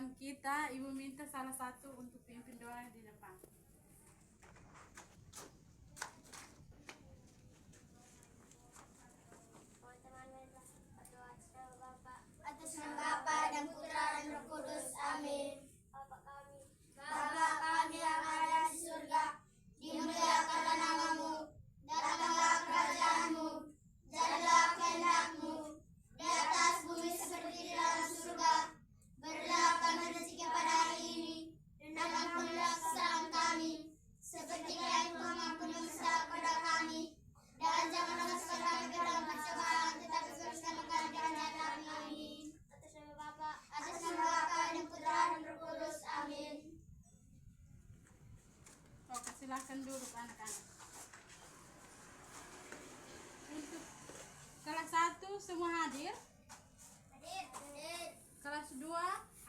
pelajaran kita, Ibu minta salah satu untuk pimpin doa di depan. Atas nama Bapa dan Putra dan Roh Kudus. Amin. Bapa kami yang ada di surga, dimuliakanlah namamu, datanglah kerajaanmu, jadilah kehendakmu di atas bumi seperti di dalam surga. Berilah kami rezeki pada hari ini, dan ampunilah kesalahan kami, seperti kami mengampuni yang bersalah pada kami. Dan janganlah masukkan kami ke dalam pencobaan, tetapi bebaskanlah kami dari jahat. Amin. Atas nama Bapa dan Putra dan Roh Kudus. Amin. Oke, silakan duduk anak-anak. Untuk kelas 1 semua hadir? Hadir. Kelas 2?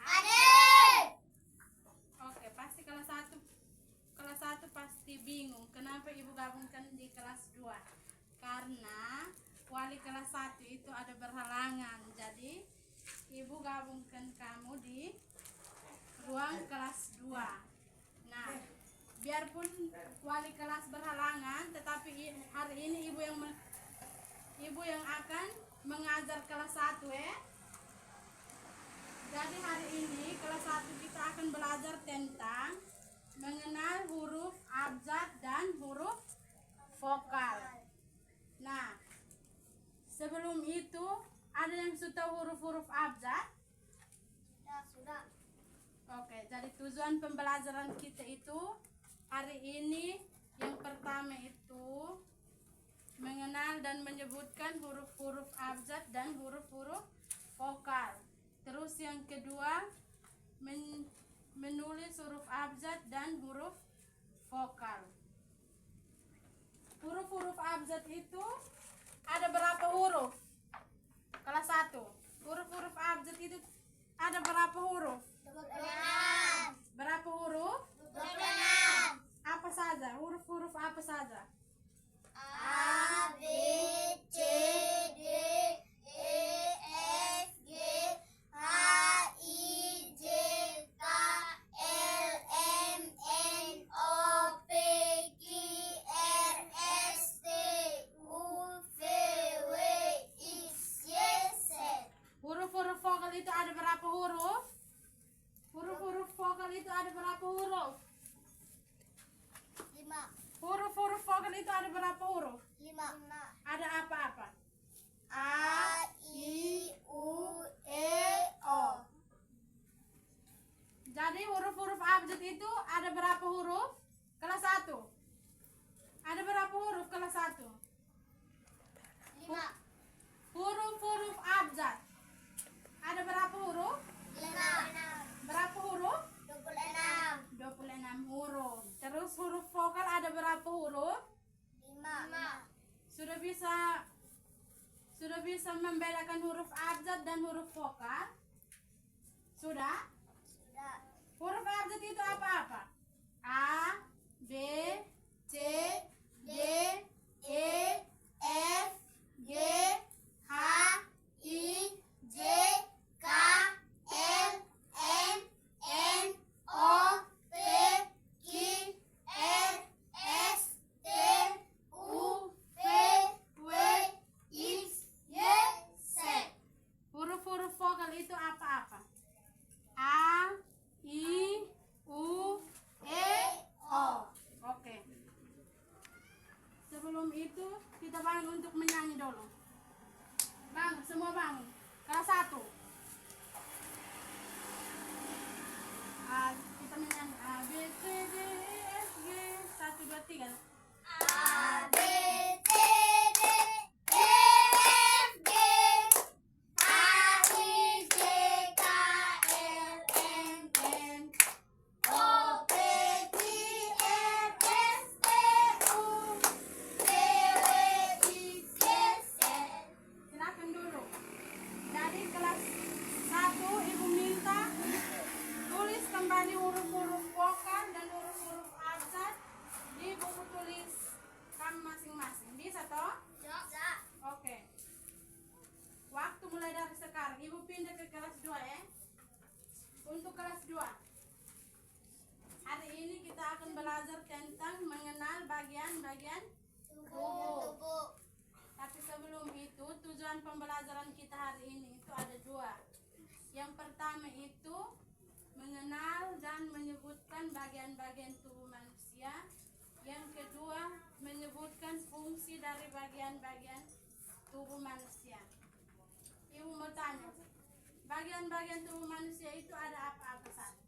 Hadir. Oke, pasti kelas 1 pasti bingung kenapa Ibu gabungkan di kelas 2. Karena wali kelas 1 itu ada berhalangan. Jadi Ibu gabungkan kamu di ruang kelas 2. Nah, biarpun wali kelas berhalangan, tetapi hari ini Ibu yang akan mengajar kelas 1 ya. Jadi hari ini kelas 1 kita akan belajar tentang mengenal huruf abjad dan huruf vokal. Nah, sebelum itu ada yang sudah huruf-huruf abjad? Sudah. Oke, jadi tujuan pembelajaran kita itu hari ini yang pertama itu mengenal dan menyebutkan huruf-huruf abjad dan huruf-huruf vokal. Terus yang kedua menulis huruf abjad dan huruf vokal. Huruf-huruf abjad itu ada berapa huruf? Kelas 1. Huruf-huruf abjad itu ada berapa huruf? 26. Berapa huruf? 26. Apa saja? Huruf-huruf apa saja? A, B, C, D, E, F, G, H, I, J, K, L, M, N, O, P, Q, R, S, T, U, V, W, X, Y, Z. Huruf-huruf vokal itu ada berapa huruf? Huruf-huruf vokal itu ada berapa huruf? 5. Huruf-huruf vokal itu ada berapa huruf? 5. Ada apa-apa? A, I, U, E, O. Jadi huruf-huruf abjad itu ada berapa huruf? Kelas 1. Ada berapa huruf kelas 1? 5. Huruf-huruf abjad ada berapa huruf? 5. Berapa huruf? 26. 26 huruf. Terus huruf vokal ada berapa huruf? 5. Sudah bisa membedakan huruf abjad dan huruf vokal? Sudah? Sudah. Huruf abjad itu apa-apa? A, B, C, D, E, F, G, H, I, J, K, L, M, N, O, P, Q, R, S, T, U, V, W, X, Y, Z. huruf-huruf vokal itu apa-apa? A, I, U, E, O. Oke. Sebelum itu kita bangun untuk menyanyi dulu. Bangun, semua bangun. Kelas 1. Kita menyanyi A, B, C, D, E, F, G. 1, 2, 3. A, B, C, D, E, F, G, H, I, J, K, L, M, N, O, P, Q, R, S, T, U, V, W, X, Y, Z. Silakan dulu. Dari kelas 1 Ibu minta tulis kembali huruf-huruf vokal dan huruf-huruf abjad di buku tulis kamu masing-masing. kelas 2. Hari ini kita akan belajar tentang mengenal bagian-bagian tubuh. Tapi sebelum itu, tujuan pembelajaran kita hari ini itu ada 2. Yang pertama itu mengenal dan menyebutkan bagian-bagian tubuh manusia. Yang kedua, menyebutkan fungsi dari bagian-bagian tubuh manusia. Ibu mau tanya, bagian-bagian tubuh manusia itu ada apa-apa saja?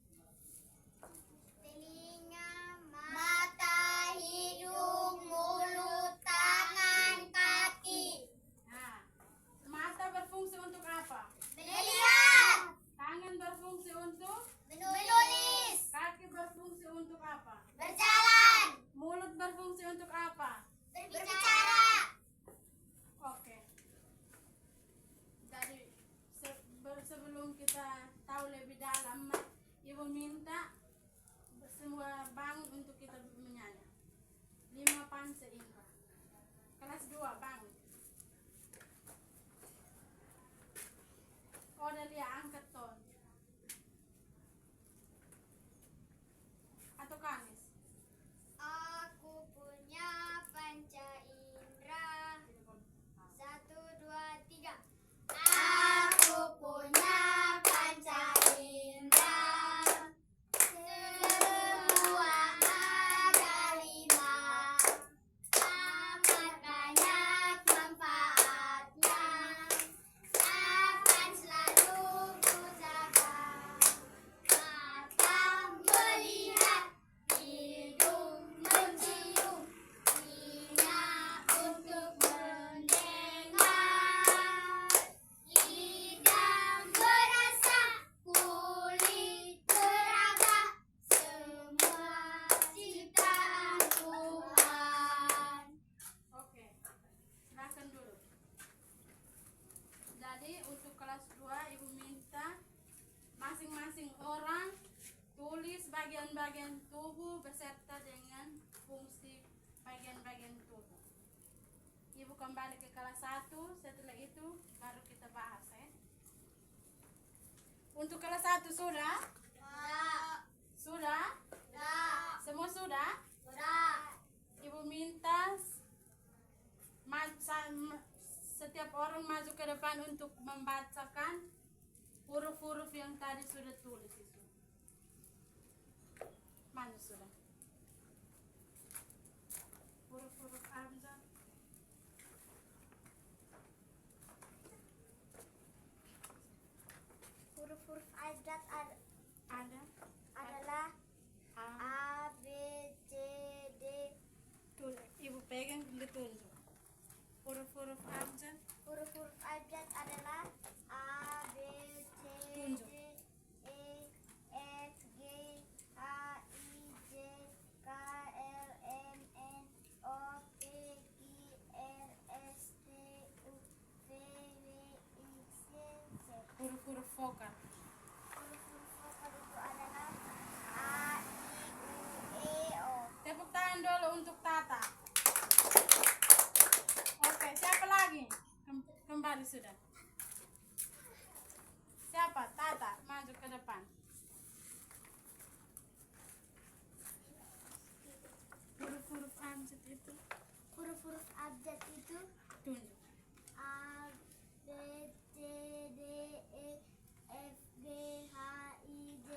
Telinga, mata, hidung, mulut, tangan, kaki. Nah, mata berfungsi untuk apa? Melihat, Tangan berfungsi untuk? menulis, Kaki berfungsi untuk apa? berjalan, Mulut berfungsi untuk apa? berbicara. Oke. Jadi sebelum kita tahu lebih dalam, Ibu minta semua bangun untuk kita menyanyi. 5 panse indra. Kelas 2 bangun. Odelia angkat ton. Atau Kamis? Aku punya panca indera. 1, 2, 3. Aku punya panca indera. Semua ada 5. Amat banyak manfaatnya. Akan selalu ku jaga. Mata melihat, hidung mencium, telinga untuk mendengar, lidah merasa, kulit meraba, semua ciptaan Tuhan. Oke. Silakan dulu. Jadi untuk kelas 2 Ibu minta masing-masing orang tulis bagian-bagian tubuh beserta dengan fungsi bagian-bagian tubuh. Ibu kembali ke kelas 1, setelah itu baru kita bahas ya. Untuk kelas 1 sudah? Sudah? Semua sudah? Ibu minta setiap orang maju ke depan untuk membacakan huruf-huruf yang tadi sudah tulis itu. Mana sudah? Huruf-huruf abjad. Huruf-huruf abjad Ada? adalah A. A, B, C, D. Tulis. Ibu pegang ditunjuk. Huruf-huruf abjad. Huruf-huruf abjad adalah A, B, C, Tunjuk. D, E, F, G, H, I, J, K, L, M, N, O, P, Q, R, S, T, U, V, W, X, Y, Z. Huruf-huruf vokal. Huruf-huruf vokal itu adalah A, I, U, E, O. Tepuk tangan dulu untuk Tata. Oke, siapa lagi? Kembali sudah. Siapa? Tata, maju ke depan. Huruf-huruf abjad itu Huruf-huruf abjad itu tunjuk. A, B, C, D, E, F, G, H, I, J,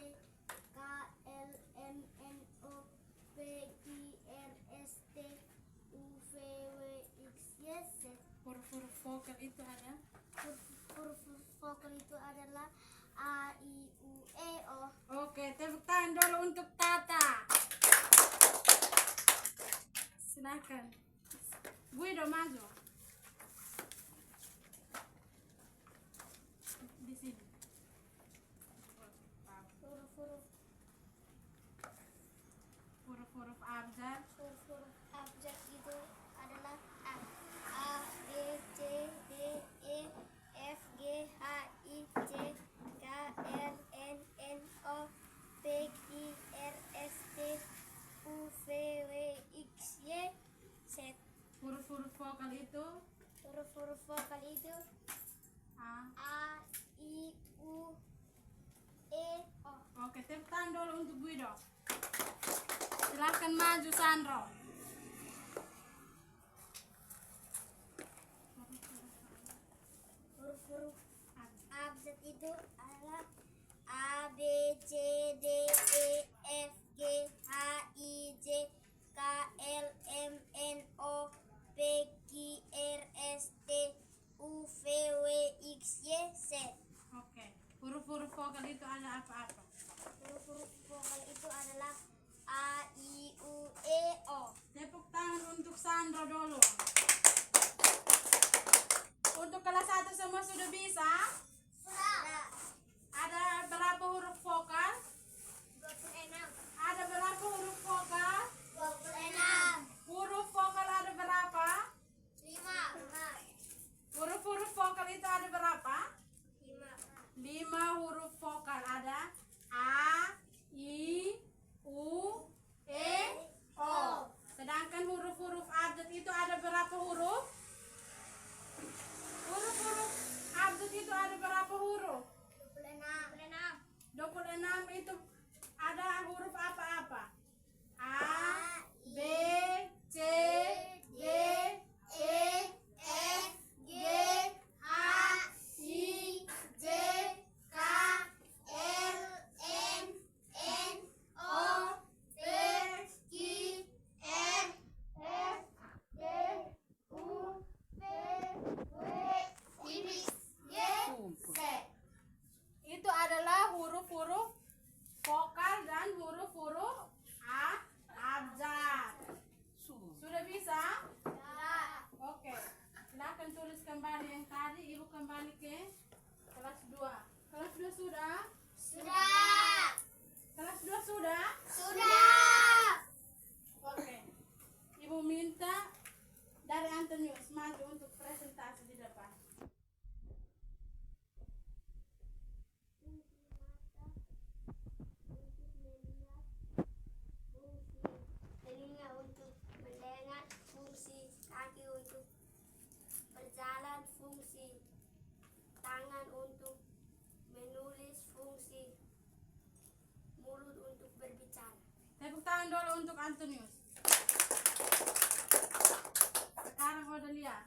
K, L, M, N, O, P, Q, R, S, T, U, V, W, X, Y, Z. Huruf-huruf vokal itu ada? Huruf-huruf vokal itu adalah A, I, U, E, O. Oke, tepuk tangan dulu untuk Tata. Silakan. Guido maju. Di sini. Huruf-huruf Huruf-huruf abjad. huruf-huruf abjad itu adalah A, B, C, D, E, F, G, H, I, J, K, L, M, N, O, P, Q, R, S, T, U, V, W, X, Y, Z. Huruf-huruf vokal itu untuk Guido. Silahkan maju Sandro. Huruf-huruf abjad itu adalah A, B, C, D, E, F, G, H, I, J, K, L, M, N, O, P, Q, R, S, T, U, V, W, X, Y, Z. Oke. Huruf-huruf vokal itu ada apa-apa? Huruf-huruf vokal itu adalah A, I, U, E, O. Tepuk tangan untuk Sandro dulu. Untuk kelas 1 semua sudah bisa? Sudah. Ada berapa huruf vokal? 26. Ada berapa huruf vokal? 26. Huruf vokal ada berapa? 5. Huruf-huruf vokal itu ada berapa? 5. 5 huruf vokal. Ada A, I, U, E, O. Sedangkan huruf-huruf abjad itu ada berapa huruf? Huruf-huruf abjad itu ada berapa huruf? 26 itu ada huruf apa-apa? A, B, C, D, E, F, G, H, I, J, K, L, M, N, O, P, Q, R, S, T, U, V, W, X, Y, Z. Itu adalah huruf-huruf vokal dan huruf-huruf abjad. Sudah bisa? Oke. Silakan tulis kembali yang tadi. Ibu kembali ke kelas 2. Kelas 2 sudah? Sudah. Kelas 2 sudah? Sudah. Oke. Ibu minta dari Antonius maju untuk presentasi di depan. Telinga untuk mendengar, fungsi kaki untuk berjalan, fungsi tangan untuk menulis, fungsi mulut untuk berbicara. Tepuk tangan dulu untuk Antonius. Sekarang Odelia.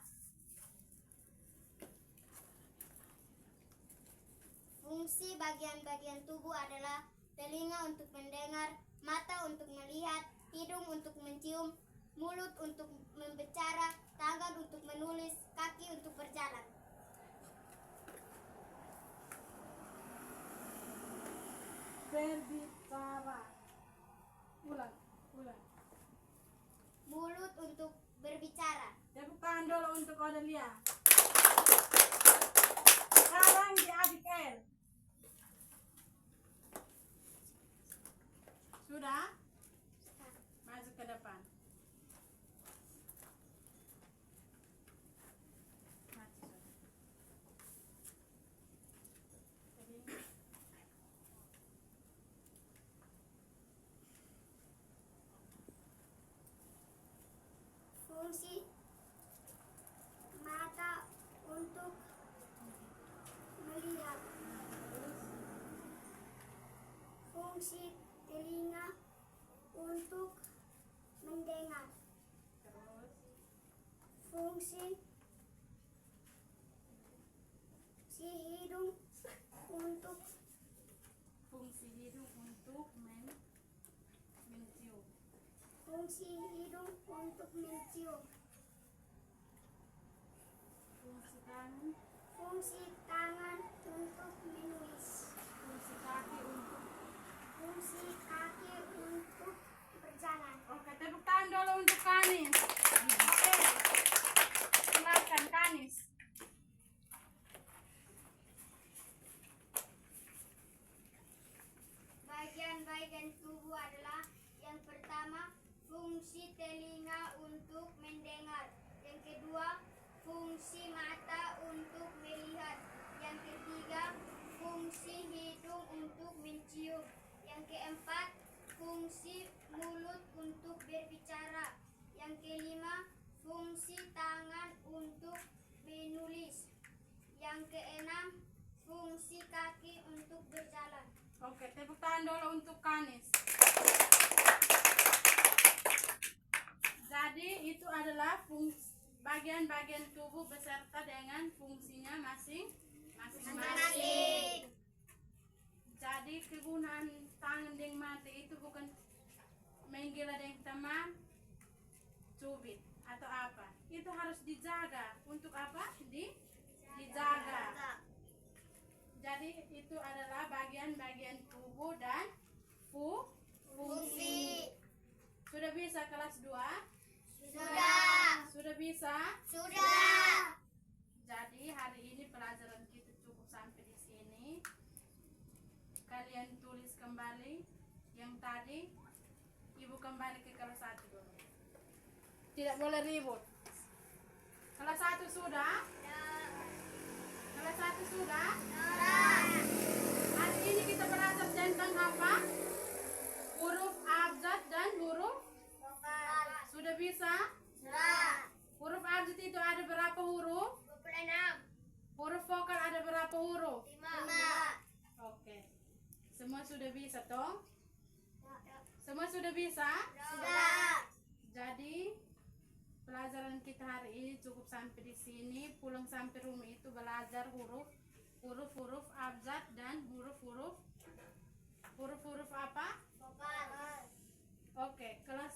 Fungsi bagian-bagian tubuh adalah telinga untuk mendengar, mata untuk melihat, hidung untuk mencium, mulut untuk membicara, tangan untuk menulis, kaki untuk berjalan. Berbicara. Ulang. Mulut untuk berbicara. Tepuk tangan dulu untuk Odelia. Sekarang di adik L. Sudah? Maju ke depan. Maju, sudah. Fungsi mata untuk melihat. Fungsi telinga untuk mendengar. Terus. Fungsi si hidung untuk Fungsi hidung untuk mencium. fungsi hidung untuk mencium. Fungsi tangan. Fungsi tangan untuk menulis. Fungsi kaki untuk. Fungsi kaki untuk berjalan. Oke, tepuk tangan dulu untuk Kanis. Oke. Silakan Kanis. Bagian-bagian tubuh adalah yang pertama fungsi telinga untuk mendengar, yang kedua fungsi mata untuk melihat, yang ketiga fungsi hidung untuk mencium, yang keempat fungsi mulut untuk berbicara, yang kelima fungsi tangan untuk menulis, yang keenam fungsi kaki untuk berjalan. Oke, tepuk tangan dulu untuk Kanis. Jadi itu adalah bagian-bagian tubuh beserta dengan fungsinya masing-masing. Jadi kegunaan tangan dengan mata itu bukan menggila dengan teman cubit atau apa. Itu harus dijaga. Untuk apa? Dijaga. Jadi itu adalah bagian-bagian tubuh dan fungsi. Sudah bisa kelas 2? Sudah. Sudah bisa? Sudah. Jadi hari ini pelajaran kita cukup sampai di sini. Kalian tulis kembali yang tadi. Ibu kembali ke kelas 1 dulu. Tidak boleh ribut. Kelas 1 sudah? Kelas 1 sudah? Hari ini kita belajar tentang apa? Huruf abjad dan huruf. Sudah bisa? Huruf abjad itu ada berapa huruf? 26. Huruf vokal ada berapa huruf? 5. Oke. Semua sudah bisa toh? Semua sudah bisa? Sudah. Jadi pelajaran kita hari ini cukup sampai di sini. Pulang sampai rumah itu belajar huruf abjad dan huruf apa? Vokal. Oke, kelas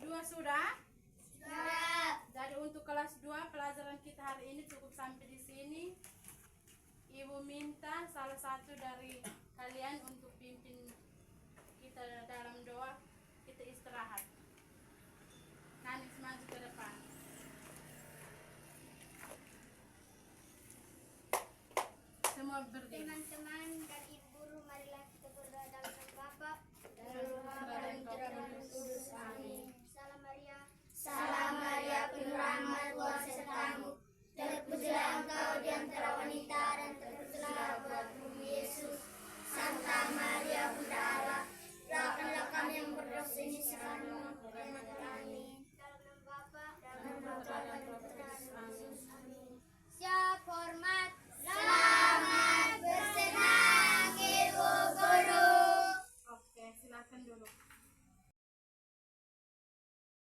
2 sudah? Sudah. Jadi untuk kelas 2 pelajaran kita hari ini cukup sampai di sini. Ibu minta salah satu dari kalian untuk pimpin kita dalam doa. Kita istirahat. Kanis maju ke depan. Semua berdiri. Teman-teman dan ibu guru, marilah